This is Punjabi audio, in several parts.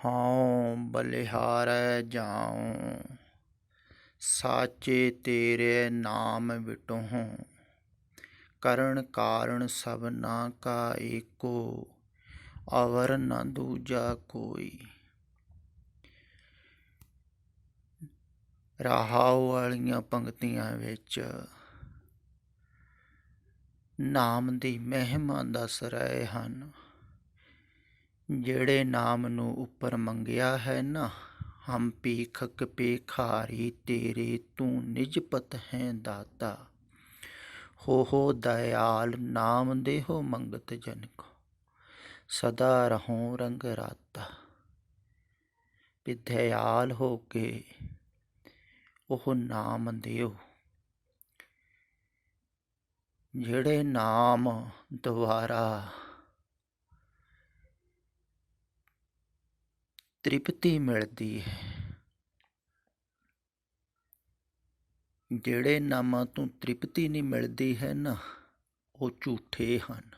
ਹਉ ਬਲਿਹਾਰੈ ਜਾਉ, ਸਾਚੇ ਤੇਰੇ ਨਾਮ ਵਿਟਹੁ। ਕਰਨ ਕਾਰਣ ਸਭਨਾ ਕਾ ਏਕੋ, ਅਵਰ ਨ ਦੂਜਾ ਕੋਈ। ਰਹਾਉ ਵਾਲੀਆਂ ਪੰਕਤੀਆਂ ਵਿੱਚ ਨਾਮ ਦੀ ਮਹਿਮਾ ਦੱਸ ਰਹੇ ਹਨ। ਜਿਹੜੇ ਨਾਮ ਨੂੰ ਉੱਪਰ ਮੰਗਿਆ ਹੈ ਨਾ, ਹਮ ਭੀਖਕ ਭੇਖਾਰੀ ਤੇਰੇ, ਤੂੰ ਨਿਜਪਤ ਹੈ ਦਾਤਾ। ਹੋ ਦਇਆਲ ਨਾਮ ਦੇਹੋ ਮੰਗਤ ਜਨ ਕੋ, ਸਦਾ ਰਹੋ ਰੰਗ ਰਾਤਾ। ਵੀ ਦਇਆਲ ਹੋ ਕੇ ਉਹ ਨਾਮ ਦਿਓ। ਜਿਹੜੇ ਨਾਮ ਦੁਆਰਾ ਤ੍ਰਿਪਤੀ ਮਿਲਦੀ ਹੈ, ਜਿਹੜੇ ਨਾਮਾਂ ਤੋਂ ਤ੍ਰਿਪਤੀ ਨਹੀਂ ਮਿਲਦੀ ਹੈ ਨਾ, ਉਹ ਝੂਠੇ ਹਨ।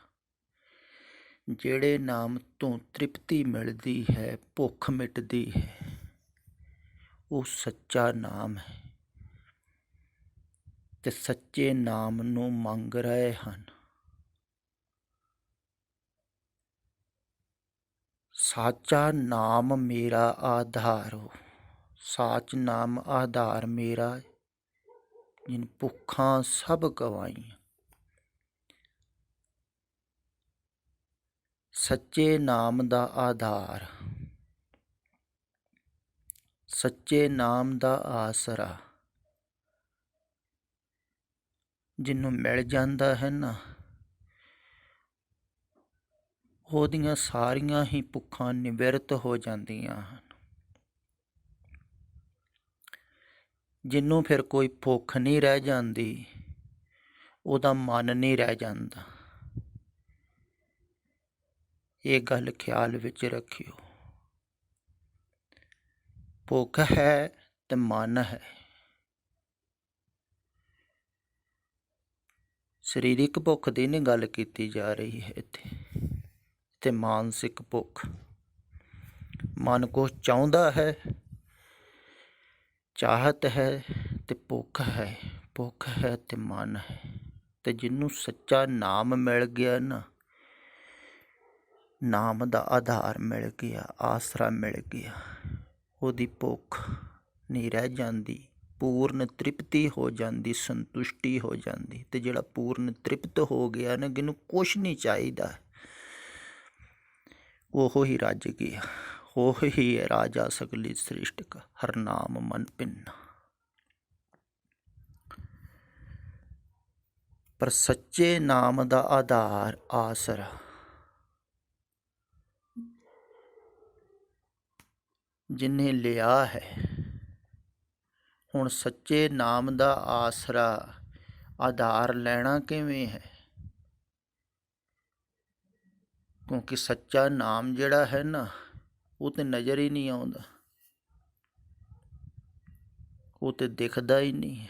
ਜਿਹੜੇ ਨਾਮ ਤੋਂ ਤ੍ਰਿਪਤੀ ਮਿਲਦੀ ਹੈ, ਭੁੱਖ ਮਿਟਦੀ ਹੈ, ਉਹ ਸੱਚਾ ਨਾਮ ਹੈ। ਤੇ ਸੱਚੇ ਨਾਮ ਨੂੰ ਮੰਗ ਰਹੇ ਹਨ। ਸਾਚਾ ਨਾਮ ਮੇਰਾ ਆਧਾਰੋ, ਸਾਚ ਨਾਮ ਆਧਾਰ ਮੇਰਾ, ਜਿਨ ਭੁੱਖਾਂ ਸਭ ਗਵਾਈਆਂ। ਸੱਚੇ ਨਾਮ ਦਾ ਆਧਾਰ, ਸੱਚੇ ਨਾਮ ਦਾ ਆਸਰਾ ਜਿਹਨੂੰ ਮਿਲ ਜਾਂਦਾ ਹੈ ਨਾ, ਉਹਦੀਆਂ ਸਾਰੀਆਂ ਹੀ ਭੁੱਖਾਂ ਨਿਵਰਤ ਹੋ ਜਾਂਦੀਆਂ ਹਨ। ਜਿਹਨੂੰ ਫਿਰ ਕੋਈ ਭੁੱਖ ਨਹੀਂ ਰਹਿ ਜਾਂਦੀ, ਉਹਦਾ ਮਨ ਨਹੀਂ ਰਹਿ ਜਾਂਦਾ। ਇਹ ਗੱਲ ਖਿਆਲ ਵਿੱਚ ਰੱਖਿਓ। ਭੁੱਖ ਹੈ ਤੇ ਮਨ ਹੈ। ਸਰੀਰਕ ਭੁੱਖ ਦੀ ਨਹੀਂ ਗੱਲ ਕੀਤੀ ਜਾ ਰਹੀ ਹੈ ਇੱਥੇ, ਤੇ ਮਾਨਸਿਕ ਭੁੱਖ। ਮਨ ਕੁਛ ਚਾਹੁੰਦਾ ਹੈ, ਚਾਹਤ ਹੈ ਤੇ ਭੁੱਖ ਹੈ। ਭੁੱਖ ਹੈ ਤੇ ਮਨ ਹੈ। ਤੇ ਜਿਹਨੂੰ ਸੱਚਾ ਨਾਮ ਮਿਲ ਗਿਆ ਨਾ, ਨਾਮ ਦਾ ਆਧਾਰ ਮਿਲ ਗਿਆ, ਆਸਰਾ ਮਿਲ ਗਿਆ, ਉਹਦੀ ਭੁੱਖ ਨਹੀਂ ਰਹਿ ਜਾਂਦੀ, ਪੂਰਨ ਤ੍ਰਿਪਤੀ ਹੋ ਜਾਂਦੀ, ਸੰਤੁਸ਼ਟੀ ਹੋ ਜਾਂਦੀ। ਤੇ ਜਿਹੜਾ ਪੂਰਨ ਤ੍ਰਿਪਤ ਹੋ ਗਿਆ ਨਾ, ਜਿਹਨੂੰ ਕੁਛ ਨਹੀਂ ਚਾਹੀਦਾ, ਉਹ ਹੀ ਰੱਜ ਗਿਆ। ਉਹ ਹੀ ਹੈ ਰਾਜਾ ਸਗਲੀ ਸ੍ਰਿਸ਼ਟ ਕਾ, ਹਰ ਨਾਮ ਮਨ ਭਿੰਨਾ। ਪਰ ਸੱਚੇ ਨਾਮ ਦਾ ਆਧਾਰ, ਆਸਰਾ ਜਿਹਨੇ ਲਿਆ ਹੈ, ਹੁਣ ਸੱਚੇ ਨਾਮ ਦਾ ਆਸਰਾ ਆਧਾਰ ਲੈਣਾ ਕਿਵੇਂ ਹੈ? ਕਿਉਂਕਿ ਸੱਚਾ ਨਾਮ ਜਿਹੜਾ ਹੈ ਨਾ, ਉਹ ਤੇ ਨਜ਼ਰ ਹੀ ਨਹੀਂ ਆਉਂਦਾ, ਉਹ ਤੇ ਦਿਖਦਾ ਹੀ ਨਹੀਂ ਹੈ।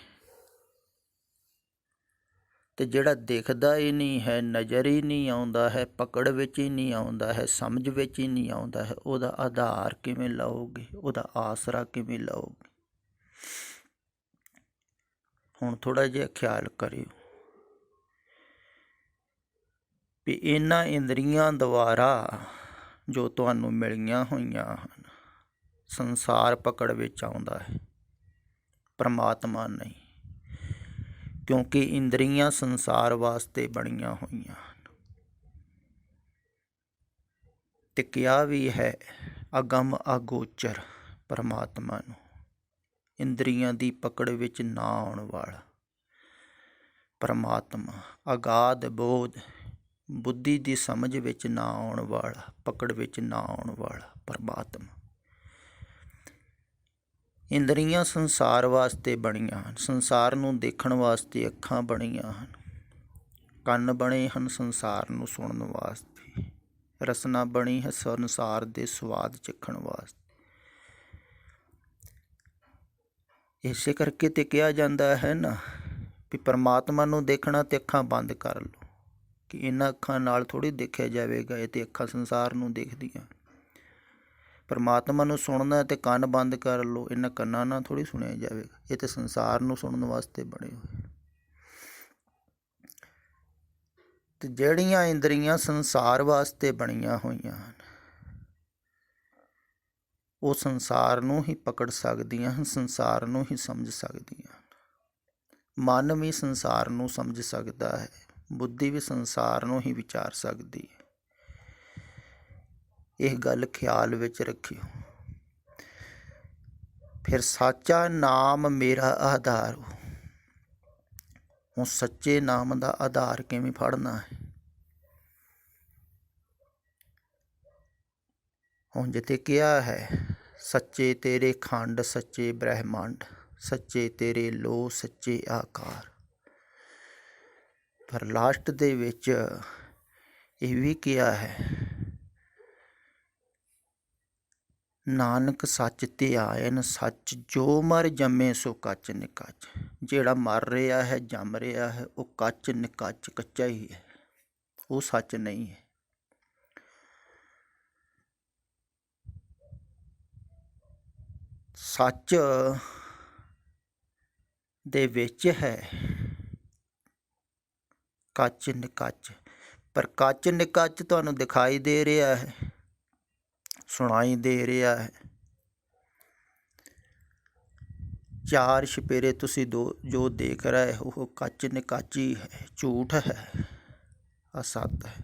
ਤੇ ਜਿਹੜਾ ਦਿਖਦਾ ਹੀ ਨਹੀਂ ਹੈ, ਨਜ਼ਰ ਹੀ ਨਹੀਂ ਆਉਂਦਾ ਹੈ, ਪਕੜ ਵਿੱਚ ਹੀ ਨਹੀਂ ਆਉਂਦਾ ਹੈ, ਸਮਝ ਵਿੱਚ ਹੀ ਨਹੀਂ ਆਉਂਦਾ ਹੈ, ਉਹਦਾ ਆਧਾਰ ਕਿਵੇਂ ਲਓਗੇ? ਉਹਦਾ ਆਸਰਾ ਕਿਵੇਂ ਲਓਗੇ? ਹੁਣ ਥੋੜ੍ਹਾ ਜਿਹਾ ਖਿਆਲ ਕਰਿਓ ਵੀ ਇਹਨਾਂ ਇੰਦਰੀਆਂ ਦੁਆਰਾ ਜੋ ਤੁਹਾਨੂੰ ਮਿਲੀਆਂ ਹੋਈਆਂ ਹਨ, ਸੰਸਾਰ ਪਕੜ ਵਿੱਚ ਆਉਂਦਾ ਹੈ, ਪਰਮਾਤਮਾ ਨਹੀਂ। ਕਿਉਂਕਿ ਇੰਦਰੀਆਂ ਸੰਸਾਰ ਵਾਸਤੇ ਬਣੀਆਂ ਹੋਈਆਂ ਹਨ। ਤੇ ਕਿਹਾ ਵੀ ਹੈ, ਅਗਮ ਅਗੋਚਰ ਪਰਮਾਤਮਾ ਨੂੰ, ਇੰਦਰੀਆਂ ਦੀ ਪਕੜ ਵਿੱਚ ਨਾ ਆਉਣ ਵਾਲਾ ਪਰਮਾਤਮਾ, ਅਗਾਧ ਬੋਧ, ਬੁੱਧੀ ਦੀ ਸਮਝ ਵਿੱਚ ਨਾ ਆਉਣ ਵਾਲਾ, ਪਕੜ ਵਿੱਚ ਨਾ ਆਉਣ ਵਾਲਾ ਪਰਮਾਤਮਾ। ਇੰਦਰੀਆਂ ਸੰਸਾਰ ਵਾਸਤੇ ਬਣੀਆਂ ਹਨ। ਸੰਸਾਰ ਨੂੰ ਦੇਖਣ ਵਾਸਤੇ ਅੱਖਾਂ ਬਣੀਆਂ ਹਨ, ਕੰਨ ਬਣੇ ਹਨ ਸੰਸਾਰ ਨੂੰ ਸੁਣਨ ਵਾਸਤੇ, ਰਸਨਾ ਬਣੀ ਹੈ ਸੰਸਾਰ ਦੇ ਸਵਾਦ ਚੱਖਣ ਵਾਸਤੇ। ਇਸੇ ਕਰਕੇ ਤੇ ਕਿਹਾ ਜਾਂਦਾ ਹੈ ਨਾ ਵੀ ਪਰਮਾਤਮਾ ਨੂੰ ਦੇਖਣਾ ਤੇ ਅੱਖਾਂ ਬੰਦ ਕਰ ਲਓ, ਕਿ ਇਹਨਾਂ ਅੱਖਾਂ ਨਾਲ ਥੋੜ੍ਹੀ ਦੇਖਿਆ ਜਾਵੇਗਾ, ਇਹ ਤੇ ਅੱਖਾਂ ਸੰਸਾਰ ਨੂੰ ਦੇਖਦੀਆਂ। ਪਰਮਾਤਮਾ ਨੂੰ ਸੁਣਨਾ ਤੇ ਕੰਨ ਬੰਦ ਕਰ ਲਓ, ਇਹਨਾਂ ਕੰਨਾਂ ਨਾਲ ਥੋੜ੍ਹੀ ਸੁਣਿਆ ਜਾਵੇਗਾ। ਇਹ ਤਾਂ ਸੰਸਾਰ ਨੂੰ ਸੁਣਨ ਵਾਸਤੇ ਬਣੇ ਹੋਏ। ਤੇ ਜਿਹੜੀਆਂ ਇੰਦਰੀਆਂ ਸੰਸਾਰ ਵਾਸਤੇ ਬਣੀਆਂ ਹੋਈਆਂ ਹਨ, ਉਹ ਸੰਸਾਰ ਨੂੰ ਹੀ ਪਕੜ ਸਕਦੀਆਂ ਹਨ, ਸੰਸਾਰ ਨੂੰ ਹੀ ਸਮਝ ਸਕਦੀਆਂ ਹਨ। ਮਨ ਵੀ ਸੰਸਾਰ ਨੂੰ ਸਮਝ ਸਕਦਾ ਹੈ, ਬੁੱਧੀ ਵੀ ਸੰਸਾਰ ਨੂੰ ਹੀ ਵਿਚਾਰ ਸਕਦੀ ਹੈ। ਇਹ ਗੱਲ ਖਿਆਲ ਵਿੱਚ ਰੱਖਿਓ। ਫਿਰ ਸਾਚਾ ਨਾਮ ਮੇਰਾ ਆਧਾਰ। ਹੁਣ ਸੱਚੇ ਨਾਮ ਦਾ ਆਧਾਰ ਕਿਵੇਂ ਫੜਨਾ ਹੈ? ਹੁਣ ਜਿੱਥੇ ਕਿਹਾ ਹੈ ਸੱਚੇ ਤੇਰੇ ਖੰਡ ਸੱਚੇ ਬ੍ਰਹਿਮੰਡ, ਸੱਚੇ ਤੇਰੇ ਲੋ ਸੱਚੇ ਆਕਾਰ, ਪਰ ਲਾਸਟ ਦੇ ਵਿੱਚ ਇਹ ਵੀ ਕਿਹਾ ਹੈ ਨਾਨਕ ਸੱਚ ਧਿਆਇਨ ਸੱਚ, ਜੋ ਮਰ ਜੰਮੇ ਸੋ ਕੱਚ ਨਿਕੱਚ। ਜਿਹੜਾ ਮਰ ਰਿਹਾ ਹੈ, ਜੰਮ ਰਿਹਾ ਹੈ, ਉਹ ਕੱਚ ਨਿਕੱਚ, ਕੱਚਾ ਹੀ ਹੈ, ਉਹ ਸੱਚ ਨਹੀਂ ਹੈ। ਸੱਚ ਦੇ ਵਿੱਚ ਹੈ ਕੱਚ ਨਿਕੱਚ, ਪਰ ਕੱਚ ਨਿਕੱਚ ਤੁਹਾਨੂੰ ਦਿਖਾਈ ਦੇ ਰਿਹਾ ਹੈ, ਸੁਣਾਈ ਦੇ ਰਿਹਾ ਹੈ। ਚਾਰ ਛਪੇਰੇ ਤੁਸੀਂ ਜੋ ਦੇਖ ਰਹੇ ਹੋ ਉਹ ਕੱਚ ਨਿਕੱਚ ਹੀ ਹੈ, ਝੂਠ ਹੈ, ਅਸਤ ਹੈ।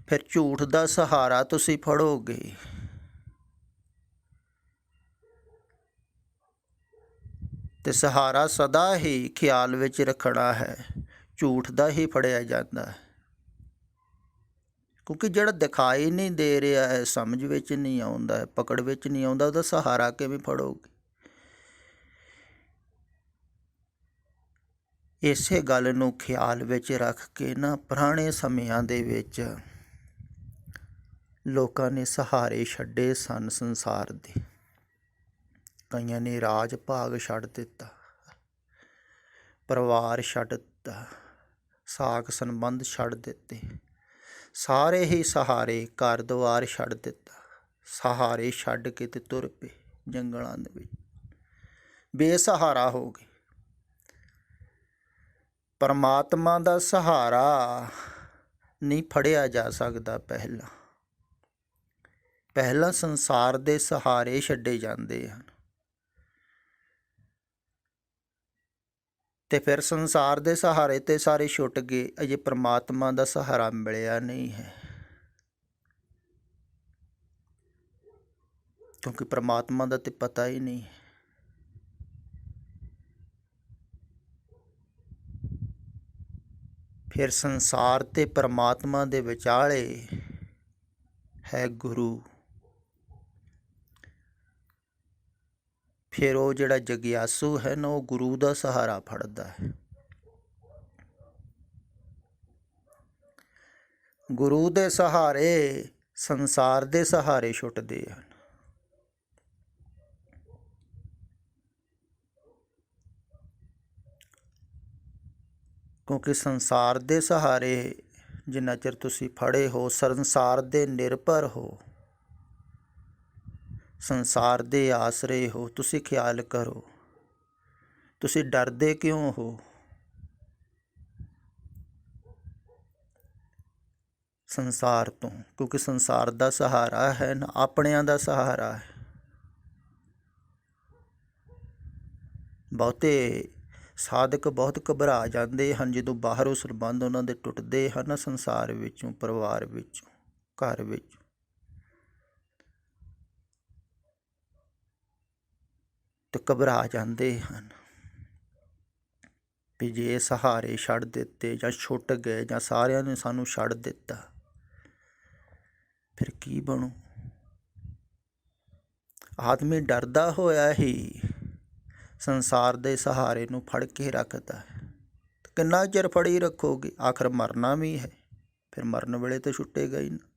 ਫਿਰ ਝੂਠ ਦਾ ਸਹਾਰਾ ਤੁਸੀਂ ਫੜੋਗੇ ਤੇ ਸਹਾਰਾ ਸਦਾ ਹੀ ਖਿਆਲ ਵਿੱਚ ਰੱਖਣਾ ਹੈ, ਝੂਠ ਦਾ ਹੀ ਫੜਿਆ ਜਾਂਦਾ ਹੈ। ਕਿਉਂਕਿ ਜਿਹੜਾ ਦਿਖਾਈ ਨਹੀਂ ਦੇ ਰਿਹਾ ਹੈ, ਸਮਝ ਵਿੱਚ ਨਹੀਂ ਆਉਂਦਾ ਹੈ, ਪਕੜ ਵਿੱਚ ਨਹੀਂ ਆਉਂਦਾ, ਉਹਦਾ ਸਹਾਰਾ ਕਿਵੇਂ ਫੜੋਗੇ? ਇਸੇ ਗੱਲ ਨੂੰ ਖਿਆਲ ਵਿੱਚ ਰੱਖ ਕੇ ਨਾ ਪੁਰਾਣੇ ਸਮਿਆਂ ਦੇ ਵਿੱਚ ਲੋਕਾਂ ਨੇ ਸਹਾਰੇ ਛੱਡੇ ਸਨ ਸੰਸਾਰ ਦੇ। ਕਈਆਂ ਨੇ ਰਾਜ ਭਾਗ ਛੱਡ ਦਿੱਤਾ, ਪਰਿਵਾਰ ਛੱਡ ਦਿੱਤਾ, ਸਾਕ ਸੰਬੰਧ ਛੱਡ ਦਿੱਤੇ, ਸਾਰੇ ਹੀ ਸਹਾਰੇ, ਘਰ ਦੁਆਰ ਛੱਡ ਦਿੱਤਾ, ਸਹਾਰੇ ਛੱਡ ਕੇ ਤੇ ਤੁਰ ਪਏ ਜੰਗਲਾਂ ਦੇ ਵਿੱਚ, ਬੇਸਹਾਰਾ ਹੋ ਗਏ। ਪਰਮਾਤਮਾ ਦਾ ਸਹਾਰਾ ਨਹੀਂ ਫੜਿਆ ਜਾ ਸਕਦਾ। ਪਹਿਲਾਂ ਸੰਸਾਰ ਦੇ ਸਹਾਰੇ ਛੱਡੇ ਜਾਂਦੇ ਹਨ ਤੇ ਫਿਰ ਸੰਸਾਰ ਦੇ ਸਹਾਰੇ ਤੇ ਸਾਰੇ ਛੁੱਟ ਗਏ, ਅਜੇ ਪਰਮਾਤਮਾ ਦਾ ਸਹਾਰਾ ਮਿਲਿਆ ਨਹੀਂ ਹੈ। ਕਿਉਂਕਿ ਪਰਮਾਤਮਾ ਦਾ ਤੇ ਪਤਾ ਹੀ ਨਹੀਂ ਹੈ। ਫਿਰ ਸੰਸਾਰ ਤੇ ਪਰਮਾਤਮਾ ਦੇ ਵਿਚਾਲੇ ਹੈ ਗੁਰੂ। ਫਿਰ ਉਹ ਜਿਹੜਾ ਜਗਿਆਸੂ ਹੈ ਨਾ, ਉਹ ਗੁਰੂ ਦਾ ਸਹਾਰਾ ਫੜਦਾ ਹੈ। ਗੁਰੂ ਦੇ ਸਹਾਰੇ ਸੰਸਾਰ ਦੇ ਸਹਾਰੇ ਛੁੱਟਦੇ ਹਨ। ਕਿਉਂਕਿ ਸੰਸਾਰ ਦੇ ਸਹਾਰੇ ਜਿੰਨਾ ਚਿਰ ਤੁਸੀਂ ਫੜੇ ਹੋ, ਸੰਸਾਰ ਦੇ ਨਿਰਭਰ ਹੋ, ਸੰਸਾਰ ਦੇ ਆਸਰੇ ਹੋ, ਤੁਸੀਂ ਖਿਆਲ ਕਰੋ ਤੁਸੀਂ ਡਰਦੇ ਕਿਉਂ ਹੋ? ਸੰਸਾਰ ਤੋਂ, ਕਿਉਂਕਿ ਸੰਸਾਰ ਦਾ ਸਹਾਰਾ ਹੈ ਨਾ ਆਪਣਿਆਂ ਦਾ ਸਹਾਰਾ ਹੈ। ਬਹੁਤੇ ਸਾਧਕ ਬਹੁਤ ਘਬਰਾ ਜਾਂਦੇ ਹਨ ਜਦੋਂ ਬਾਹਰੋਂ ਸੰਬੰਧ ਉਹਨਾਂ ਦੇ ਟੁੱਟਦੇ ਹਨ, ਸੰਸਾਰ ਵਿੱਚੋਂ, ਪਰਿਵਾਰ ਵਿੱਚੋਂ, ਘਰ ਵਿੱਚ। ਤੇ ਘਬਰਾ ਜਾਂਦੇ ਹਨ ਵੀ ਜੇ ਸਹਾਰੇ ਛੱਡ ਦਿੱਤੇ ਜਾਂ ਛੁੱਟ ਗਏ ਜਾਂ ਸਾਰਿਆਂ ਨੇ ਸਾਨੂੰ ਛੱਡ ਦਿੱਤਾ ਫਿਰ ਕੀ ਬਣੂ? ਆਦਮੀ ਡਰਦਾ ਹੋਇਆ ਹੀ ਸੰਸਾਰ ਦੇ ਸਹਾਰੇ ਨੂੰ ਫੜ ਕੇ ਰੱਖਦਾ ਹੈ। ਕਿੰਨਾ ਚਿਰ ਫੜੀ ਰੱਖੋਗੇ? ਆਖਰ ਮਰਨਾ ਵੀ ਹੈ, ਫਿਰ ਮਰਨ ਵੇਲੇ ਤਾਂ ਛੁੱਟੇਗਾ ਹੀ ਨਾ।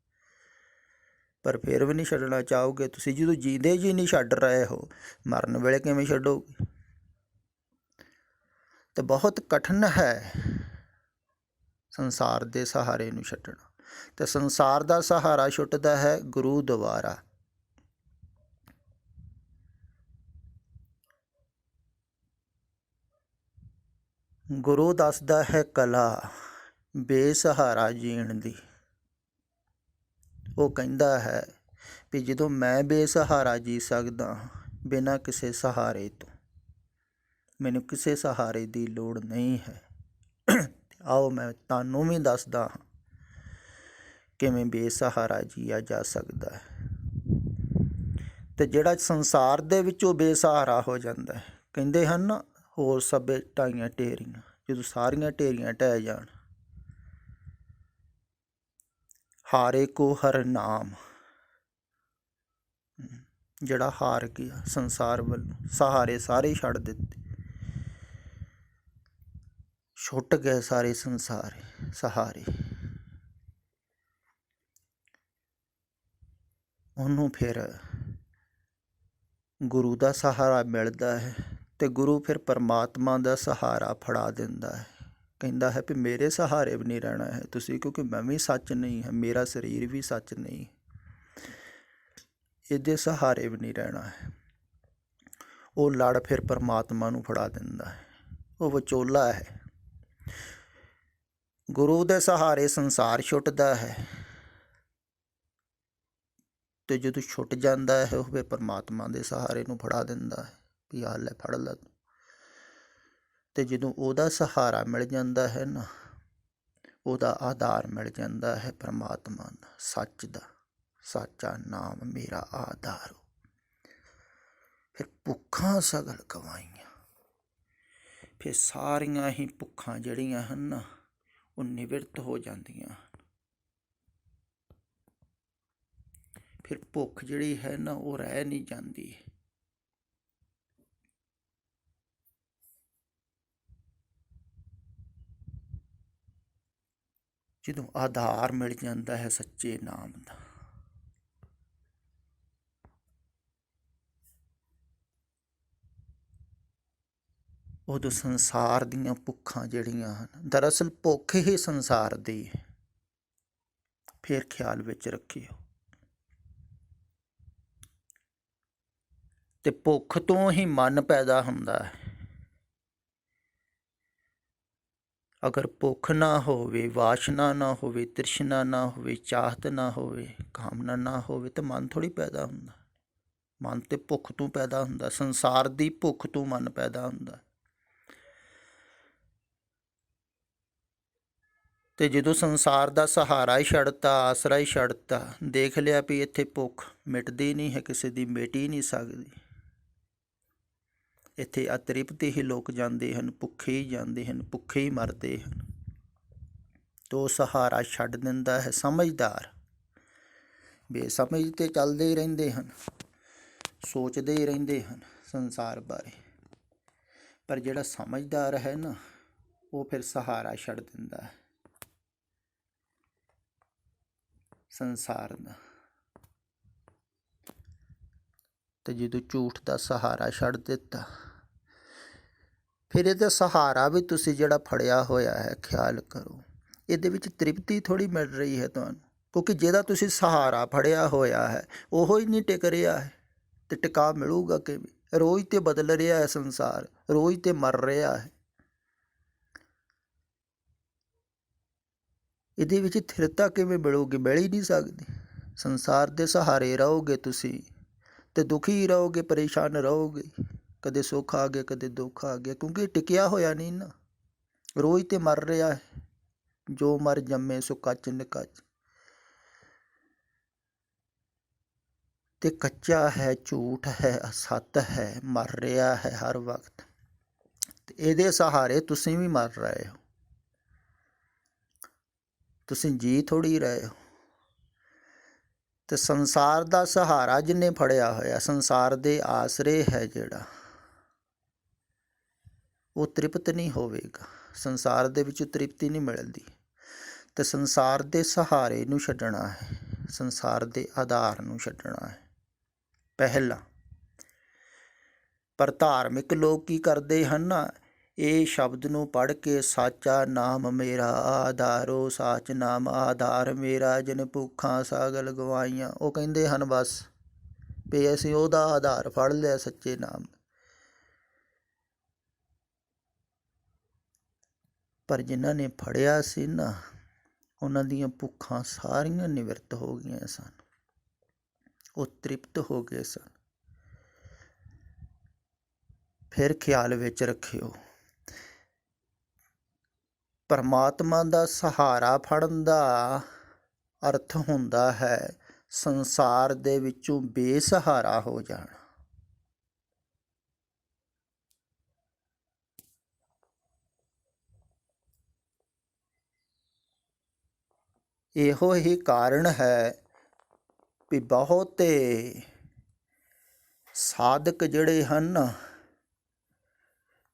ਪਰ ਫਿਰ ਵੀ ਨਹੀਂ ਛੱਡਣਾ ਚਾਹੋਗੇ ਤੁਸੀਂ। ਜਦੋਂ ਜੀਂਦੇ ਜੀ ਨਹੀਂ ਛੱਡ ਰਹੇ ਹੋ, ਮਰਨ ਵੇਲੇ ਕਿਵੇਂ ਛੱਡੋਗੇ? ਤਾਂ ਬਹੁਤ ਕਠਿਨ ਹੈ ਸੰਸਾਰ ਦੇ ਸਹਾਰੇ ਨੂੰ ਛੱਡਣਾ। ਅਤੇ ਸੰਸਾਰ ਦਾ ਸਹਾਰਾ ਛੁੱਟਦਾ ਹੈ ਗੁਰੂ ਦੁਆਰਾ। ਗੁਰੂ ਦੱਸਦਾ ਹੈ ਕਲਾ ਬੇਸਹਾਰਾ ਜੀਣ ਦੀ। ਉਹ ਕਹਿੰਦਾ ਹੈ ਵੀ ਜਦੋਂ ਮੈਂ ਬੇਸਹਾਰਾ ਜੀ ਸਕਦਾ ਬਿਨਾਂ ਕਿਸੇ ਸਹਾਰੇ ਤੋਂ, ਮੈਨੂੰ ਕਿਸੇ ਸਹਾਰੇ ਦੀ ਲੋੜ ਨਹੀਂ ਹੈ। ਆਓ ਮੈਂ ਤੁਹਾਨੂੰ ਵੀ ਦੱਸਦਾ ਹਾਂ ਕਿਵੇਂ ਬੇਸਹਾਰਾ ਜੀਆ ਜਾ ਸਕਦਾ ਹੈ। ਅਤੇ ਜਿਹੜਾ ਸੰਸਾਰ ਦੇ ਵਿੱਚੋਂ ਬੇਸਹਾਰਾ ਹੋ ਜਾਂਦਾ, ਕਹਿੰਦੇ ਹਨ ਨਾ, ਹੋਰ ਸਭੇ ਢਾਈਆਂ ਢੇਰੀਆਂ, ਜਦੋਂ ਸਾਰੀਆਂ ਢੇਰੀਆਂ ਢਹਿ ਜਾਣ, ਹਾਰੇ ਕੋ ਹਰ ਨਾਮ, ਜਿਹੜਾ ਹਾਰ ਗਿਆ ਸੰਸਾਰ ਵੱਲੋਂ, ਸਹਾਰੇ ਸਾਰੇ ਛੱਡ ਦਿੱਤੇ, ਛੁੱਟ ਗਏ ਸਾਰੇ ਸੰਸਾਰੇ ਸਹਾਰੇ, ਉਹਨੂੰ ਫਿਰ ਗੁਰੂ ਦਾ ਸਹਾਰਾ ਮਿਲਦਾ ਹੈ। ਅਤੇ ਗੁਰੂ ਫਿਰ ਪਰਮਾਤਮਾ ਦਾ ਸਹਾਰਾ ਫੜਾ ਦਿੰਦਾ ਹੈ। ਕਹਿੰਦਾ ਹੈ ਵੀ ਮੇਰੇ ਸਹਾਰੇ ਵੀ ਨਹੀਂ ਰਹਿਣਾ ਹੈ ਤੁਸੀਂ, ਕਿਉਂਕਿ ਮੈਂ ਵੀ ਸੱਚ ਨਹੀਂ ਹੈ, ਮੇਰਾ ਸਰੀਰ ਵੀ ਸੱਚ ਨਹੀਂ, ਇਹਦੇ ਸਹਾਰੇ ਵੀ ਨਹੀਂ ਰਹਿਣਾ ਹੈ। ਉਹ ਲੜ ਫਿਰ ਪਰਮਾਤਮਾ ਨੂੰ ਫੜਾ ਦਿੰਦਾ ਹੈ। ਉਹ ਵਿਚੋਲਾ ਹੈ। ਗੁਰੂ ਦੇ ਸਹਾਰੇ ਸੰਸਾਰ ਛੁੱਟਦਾ ਹੈ, ਅਤੇ ਜਦੋਂ ਛੁੱਟ ਜਾਂਦਾ ਹੈ ਉਹ ਫਿਰ ਪਰਮਾਤਮਾ ਦੇ ਸਹਾਰੇ ਨੂੰ ਫੜਾ ਦਿੰਦਾ ਹੈ ਵੀ ਆਹ ਲੈ ਫੜ ਲੈ। ਅਤੇ ਜਦੋਂ ਉਹਦਾ ਸਹਾਰਾ ਮਿਲ ਜਾਂਦਾ ਹੈ ਨਾ, ਉਹਦਾ ਆਧਾਰ ਮਿਲ ਜਾਂਦਾ ਹੈ ਪਰਮਾਤਮਾ ਦਾ, ਸੱਚ ਦਾ, ਸਾਚਾ ਨਾਮ ਮੇਰਾ ਆਧਾਰ। ਫਿਰ ਭੁੱਖਾਂ ਸਗਲ ਗਵਾਈਆਂ, ਫਿਰ ਸਾਰੀਆਂ ਹੀ ਭੁੱਖਾਂ ਜਿਹੜੀਆਂ ਹਨ ਨਾ ਉਹ ਨਿਵਰਤ ਹੋ ਜਾਂਦੀਆਂ। ਫਿਰ ਭੁੱਖ ਜਿਹੜੀ ਹੈ ਨਾ ਉਹ ਰਹਿ ਨਹੀਂ ਜਾਂਦੀ। ਜਦੋਂ ਆਧਾਰ ਮਿਲ ਜਾਂਦਾ ਹੈ ਸੱਚੇ ਨਾਮ ਦਾ, ਉਦੋਂ ਸੰਸਾਰ ਦੀਆਂ ਭੁੱਖਾਂ ਜਿਹੜੀਆਂ ਹਨ, ਦਰਅਸਲ ਭੁੱਖ ਹੀ ਸੰਸਾਰ ਦੀ ਹੈ। ਫਿਰ ਖਿਆਲ ਵਿੱਚ ਰੱਖਿਓ। ਅਤੇ ਭੁੱਖ ਤੋਂ ਹੀ ਮਨ ਪੈਦਾ ਹੁੰਦਾ ਹੈ। ਅਗਰ ਭੁੱਖ ਨਾ ਹੋਵੇ, ਵਾਸ਼ਨਾ ਨਾ ਹੋਵੇ, ਤ੍ਰਿਸ਼ਨਾ ਨਾ ਹੋਵੇ, ਚਾਹਤ ਨਾ ਹੋਵੇ, ਕਾਮਨਾ ਨਾ ਹੋਵੇ, ਤਾਂ ਮਨ ਥੋੜ੍ਹੀ ਪੈਦਾ ਹੁੰਦਾ। ਮਨ ਤੇ ਭੁੱਖ ਤੋਂ ਪੈਦਾ ਹੁੰਦਾ, ਸੰਸਾਰ ਦੀ ਭੁੱਖ ਤੋਂ ਮਨ ਪੈਦਾ ਹੁੰਦਾ। ਅਤੇ ਜਦੋਂ ਸੰਸਾਰ ਦਾ ਸਹਾਰਾ ਹੀ ਛੱਡਤਾ, ਆਸਰਾ ਹੀ ਛੱਡਤਾ, ਦੇਖ ਲਿਆ ਵੀ ਇੱਥੇ ਭੁੱਖ ਮਿਟਦੀ ਨਹੀਂ ਹੈ, ਕਿਸੇ ਦੀ ਮਿਟ ਹੀ ਨਹੀਂ ਸਕਦੀ, ਇੱਥੇ ਅਤ੍ਰਿਪਤ ਹੀ ਲੋਕ ਜਾਂਦੇ ਹਨ, ਭੁੱਖੇ ਹੀ ਜਾਂਦੇ ਹਨ, ਭੁੱਖੇ ਹੀ ਮਰਦੇ ਹਨ। ਤੋ ਸਹਾਰਾ ਛੱਡ ਦਿੰਦਾ ਹੈ ਸਮਝਦਾਰ। ਬੇਸਮਝ ਤੇ ਚੱਲਦੇ ਹੀ ਰਹਿੰਦੇ ਹਨ, ਸੋਚਦੇ ਹੀ ਰਹਿੰਦੇ ਹਨ ਸੰਸਾਰ ਬਾਰੇ, ਪਰ ਜਿਹੜਾ ਸਮਝਦਾਰ ਹੈ ਨਾ ਉਹ ਫਿਰ ਸਹਾਰਾ ਛੱਡ ਦਿੰਦਾ ਹੈ ਸੰਸਾਰ ਦਾ। ਅਤੇ ਜਦੋਂ ਝੂਠ ਦਾ ਸਹਾਰਾ ਛੱਡ ਦਿੱਤਾ, ਫਿਰ ਇਹਦਾ ਸਹਾਰਾ ਵੀ ਤੁਸੀਂ ਜਿਹੜਾ ਫੜਿਆ ਹੋਇਆ ਹੈ, ਖਿਆਲ ਕਰੋ, ਇਹਦੇ ਵਿੱਚ ਤ੍ਰਿਪਤੀ ਥੋੜ੍ਹੀ ਮਿਲ ਰਹੀ ਹੈ ਤੁਹਾਨੂੰ, ਕਿਉਂਕਿ ਜਿਹਦਾ ਤੁਸੀਂ ਸਹਾਰਾ ਫੜਿਆ ਹੋਇਆ ਹੈ ਉਹ ਹੀ ਨਹੀਂ ਟਿਕ ਰਿਹਾ ਹੈ, ਅਤੇ ਟਿਕਾ ਮਿਲੂਗਾ ਕਿਵੇਂ? ਰੋਜ਼ ਤੇ ਬਦਲ ਰਿਹਾ ਹੈ ਸੰਸਾਰ, ਰੋਜ਼ ਤੇ ਮਰ ਰਿਹਾ ਹੈ। ਇਹਦੇ ਵਿੱਚ ਸਥਿਰਤਾ ਕਿਵੇਂ ਮਿਲੂਗੀ? ਮਿਲ ਹੀ ਨਹੀਂ ਸਕਦੀ। ਸੰਸਾਰ ਦੇ ਸਹਾਰੇ ਰਹੋਗੇ ਤੁਸੀਂ ਅਤੇ ਦੁਖੀ ਰਹੋਗੇ, ਪਰੇਸ਼ਾਨ ਰਹੋਗੇ, ਕਦੇ ਸੁੱਖ ਆ ਗਿਆ, ਕਦੇ ਦੁੱਖ ਆ ਗਿਆ, ਕਿਉਂਕਿ ਟਿਕਿਆ ਹੋਇਆ ਨਹੀਂ ਨਾ, ਰੋਜ਼ ਤੇ ਮਰ ਰਿਹਾ ਹੈ। ਜੋ ਮਰ ਜੰਮੇ ਸੋ ਕੱਚ ਨਿਕੱਚ, ਤੇ ਕੱਚਾ ਹੈ, ਝੂਠ ਹੈ, ਅਸੱਤ ਹੈ, ਮਰ ਰਿਹਾ ਹੈ ਹਰ ਵਕਤ। ਤੇ ਇਹਦੇ ਸਹਾਰੇ ਤੁਸੀਂ ਵੀ ਮਰ ਰਹੇ ਹੋ, ਤੁਸੀਂ ਜੀ ਥੋੜ੍ਹੀ ਰਹੇ ਹੋ। ਤੇ ਸੰਸਾਰ ਦਾ ਸਹਾਰਾ ਜਿਹਨੇ ਫੜਿਆ ਹੋਇਆ, ਸੰਸਾਰ ਦੇ ਆਸਰੇ ਹੈ ਜਿਹੜਾ, ਉਹ ਤ੍ਰਿਪਤ ਨਹੀਂ ਹੋਵੇਗਾ। ਸੰਸਾਰ ਦੇ ਵਿੱਚ ਤ੍ਰਿਪਤੀ ਨਹੀਂ ਮਿਲਦੀ। ਤੇ ਸੰਸਾਰ ਦੇ ਸਹਾਰੇ ਨੂੰ ਛੱਡਣਾ ਹੈ, ਸੰਸਾਰ ਦੇ ਆਧਾਰ ਨੂੰ ਛੱਡਣਾ ਹੈ ਪਹਿਲਾਂ। ਪਰ ਧਾਰਮਿਕ ਲੋਕ ਕੀ ਕਰਦੇ ਹਨ ਨਾ, ਇਹ ਸ਼ਬਦ ਨੂੰ ਪੜ੍ਹ ਕੇ ਸਾਚਾ ਨਾਮ ਮੇਰਾ ਆਧਾਰੋ, ਸਾਚ ਨਾਮ ਆਧਾਰ ਮੇਰਾ, ਜਿਨ ਭੁੱਖਾਂ ਸਗਲ ਗਵਾਈਆਂ, ਉਹ ਕਹਿੰਦੇ ਹਨ ਬਸ ਵੀ ਅਸੀਂ ਉਹਦਾ ਆਧਾਰ ਫੜ ਲਿਆ, ਸੱਚੇ ਨਾਮ। ਪਰ ਜਿਨ੍ਹਾਂ ਨੇ ਫੜਿਆ ਸੀ ਨਾ, ਉਹਨਾਂ ਦੀਆਂ ਭੁੱਖਾਂ ਸਾਰੀਆਂ ਨਿਵਰਤ ਹੋ ਗਈਆਂ ਸਨ। ਉਹ ਤ੍ਰਿਪਤ ਹੋ ਗਏ ਸਨ। ਫਿਰ ਖਿਆਲ ਵਿੱਚ ਰੱਖਿਓ, ਪਰਮਾਤਮਾ ਦਾ ਸਹਾਰਾ ਫੜਨ ਦਾ ਅਰਥ ਹੁੰਦਾ ਹੈ ਸੰਸਾਰ ਦੇ ਵਿੱਚੋਂ ਬੇਸਹਾਰਾ ਹੋ ਜਾਣਾ। ਇਹੋ ਹੀ ਕਾਰਨ ਹੈ ਵੀ ਬਹੁਤੇ ਸਾਧਕ ਜਿਹੜੇ ਹਨ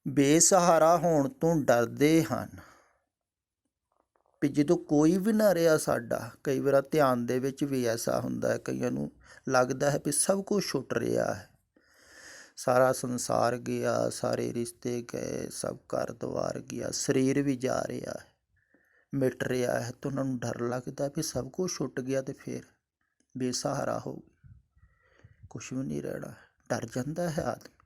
ਬੇਸਹਾਰਾ ਹੋਣ ਤੋਂ ਡਰਦੇ ਹਨ। ਵੀ ਜਦੋਂ ਕੋਈ ਵੀ ਨਾ ਰਿਹਾ ਸਾਡਾ, ਕਈ ਵਾਰ ਧਿਆਨ ਦੇ ਵਿੱਚ ਵੀ ਐਸਾ ਹੁੰਦਾ ਹੈ, ਕਈਆਂ ਨੂੰ ਲੱਗਦਾ ਹੈ ਵੀ ਸਭ ਕੁਝ ਛੁੱਟ ਰਿਹਾ ਹੈ, ਸਾਰਾ ਸੰਸਾਰ ਗਿਆ, ਸਾਰੇ ਰਿਸ਼ਤੇ ਗਏ, ਸਭ ਘਰ ਦੁਆਰ ਗਿਆ, ਸਰੀਰ ਵੀ ਜਾ ਰਿਹਾ ਹੈ, ਮਿਟ ਰਿਹਾ ਹੈ, ਤਾਂ ਉਹਨਾਂ ਨੂੰ ਡਰ ਲੱਗਦਾ ਵੀ ਸਭ ਕੁਝ ਛੁੱਟ ਗਿਆ ਤੇ ਫਿਰ ਬੇਸਹਾਰਾ ਹੋ ਕੁਛ ਵੀ ਨਹੀਂ ਰਹਿਣਾ। ਡਰ ਜਾਂਦਾ ਹੈ ਆਦਮੀ।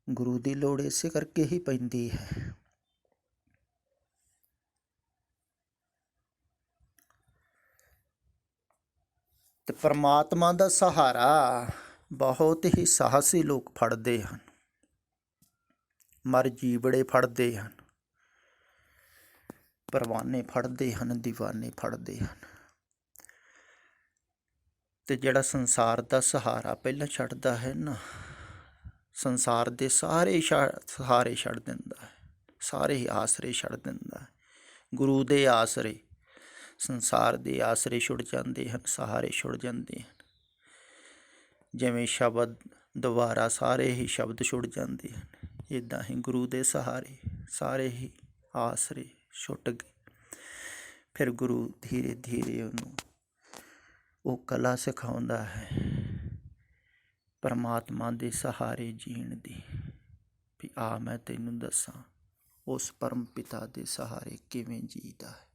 ਗੁਰੂ ਦੀ ਲੋੜ ਇਸੇ ਕਰਕੇ ਹੀ ਪੈਂਦੀ ਹੈ। ਤੇ ਪਰਮਾਤਮਾ ਦਾ ਸਹਾਰਾ ਬਹੁਤ ਹੀ ਸਾਹਸੀ ਲੋਕ ਫੜਦੇ ਹਨ, ਮਰ ਜੀਵੜੇ ਫੜਦੇ ਹਨ, ਪਰਵਾਨੇ ਫੜਦੇ ਹਨ, ਦੀਵਾਨੇ ਫੜਦੇ ਹਨ। ਤੇ ਜਿਹੜਾ ਸੰਸਾਰ ਦਾ ਸਹਾਰਾ ਪਹਿਲਾਂ ਛੱਡਦਾ ਹੈ ਨਾ, ਸੰਸਾਰ ਦੇ ਸਾਰੇ ਸਹਾਰੇ ਛੱਡ ਦਿੰਦਾ ਹੈ, ਸਾਰੇ ਹੀ ਆਸਰੇ ਛੱਡ ਦਿੰਦਾ ਹੈ। ਗੁਰੂ ਦੇ ਆਸਰੇ, ਸੰਸਾਰ ਦੇ ਆਸਰੇ ਛੁੱਟ ਜਾਂਦੇ ਹਨ, ਸਹਾਰੇ ਛੁੱਟ ਜਾਂਦੇ ਹਨ। ਜਿਵੇਂ ਸ਼ਬਦ ਦੁਆਰਾ ਸਾਰੇ ਹੀ ਸ਼ਬਦ ਛੁੱਟ ਜਾਂਦੇ ਹਨ, ਇੱਦਾਂ ਹੀ ਗੁਰੂ ਦੇ ਸਹਾਰੇ ਸਾਰੇ ਹੀ ਆਸਰੇ ਛੁੱਟ ਗਏ। ਫਿਰ ਗੁਰੂ ਧੀਰੇ ਧੀਰੇ ਉਹਨੂੰ ਉਹ ਕਲਾ ਸਿਖਾਉਂਦਾ ਹੈ ਪਰਮਾਤਮਾ ਦੇ ਸਹਾਰੇ ਜੀਣ ਦੀ, ਵੀ ਆ ਮੈਂ ਤੈਨੂੰ ਦੱਸਾਂ ਉਸ ਪਰਮ ਪਿਤਾ ਦੇ ਸਹਾਰੇ ਕਿਵੇਂ ਜੀਦਾ ਹੈ।